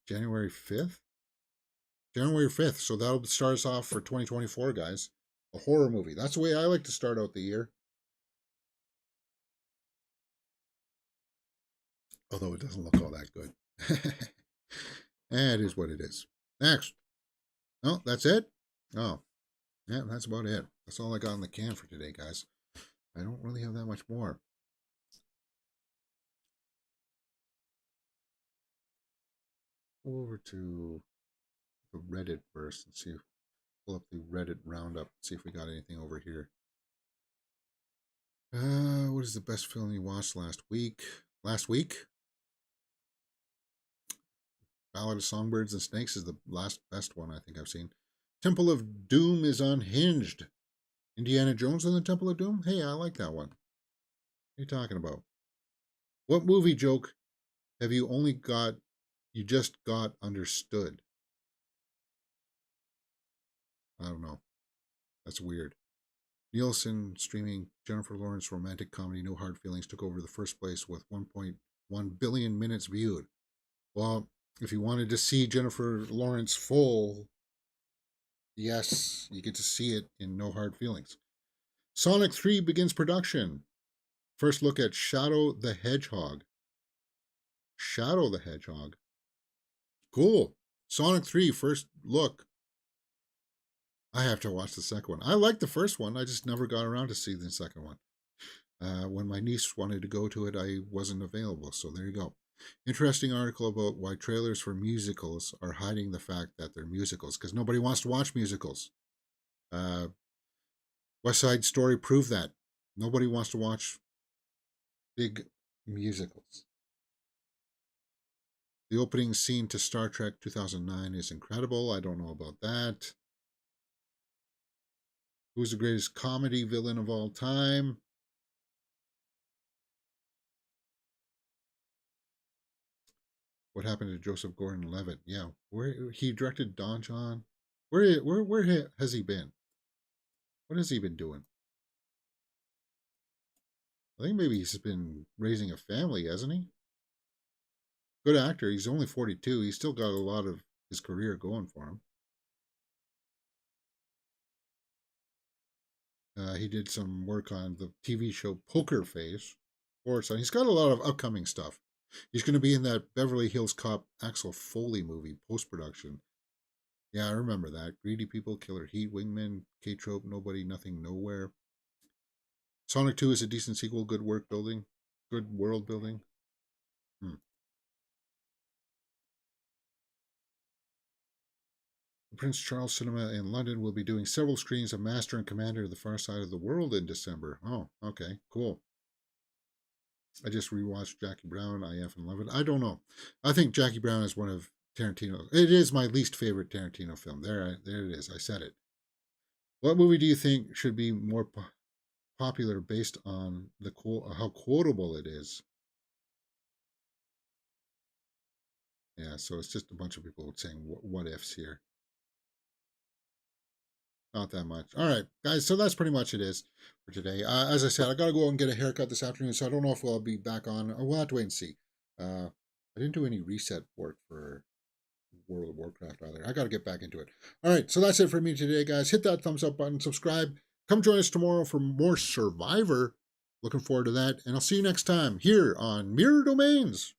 January 5th? January 5th. So that'll start us off for 2024, guys. A horror movie. That's the way I like to start out the year. Although it doesn't look all that good. It is what it is. Next. Oh, that's it? Oh, yeah, that's about it. That's all I got in the can for today, guys. I don't really have that much more. Go over to the Reddit verse and see if pull up the Reddit roundup, see if we got anything over here. What is the best film you watched last week? Last week? Ballad of Songbirds and Snakes is the last best one I think I've seen. Temple of Doom is unhinged. Indiana Jones and the Temple of Doom? Hey, I like that one. What are you talking about? What movie joke have you just got understood? I don't know. That's weird. Nielsen streaming Jennifer Lawrence romantic comedy No Hard Feelings took over the first place with 1.1 billion minutes viewed. Well, if you wanted to see Jennifer Lawrence full, yes, you get to see it in No Hard Feelings. Sonic 3 begins production. First look at Shadow the Hedgehog. Shadow the Hedgehog. Cool. Sonic 3, first look. I have to watch the second one. I like the first one. I just never got around to see the second one. When my niece wanted to go to it, I wasn't available. So there you go. Interesting article about why trailers for musicals are hiding the fact that they're musicals, because nobody wants to watch musicals. West Side Story proved that. Nobody wants to watch big musicals. The opening scene to Star Trek 2009 is incredible. I don't know about that. Who's the greatest comedy villain of all time? What happened to Joseph Gordon-Levitt? Yeah, where he directed Don John. Where has he been? What has he been doing? I think maybe he's been raising a family, hasn't he? Good actor. He's only 42. He's still got a lot of his career going for him. He did some work on the TV show Poker Face. So he's got a lot of upcoming stuff. He's going to be in that Beverly Hills Cop Axel Foley movie, post-production. Yeah, I remember that. Greedy People, Killer Heat, Wingman, K-Trope, Nobody, Nothing, Nowhere. Sonic 2 is a decent sequel. Good world building. Prince Charles Cinema in London will be doing several screenings of Master and Commander of the Far Side of the World in December. Oh, okay, cool. I just rewatched Jackie Brown. I effing love it. I don't know. I think Jackie Brown is one of Tarantino. It is my least favorite Tarantino film. There it is. I said it. What movie do you think should be more popular based on the how quotable it is? Yeah, so it's just a bunch of people saying what ifs here. Not that much. All right, guys. So that's pretty much it is for today. As I said, I got to go out and get a haircut this afternoon, so I don't know if I'll be back on. We'll have to wait and see. I didn't do any reset work for World of Warcraft either. I got to get back into it. All right, so that's it for me today, guys. Hit that thumbs up button, subscribe. Come join us tomorrow for more Survivor. Looking forward to that, and I'll see you next time here on Mirror Domains.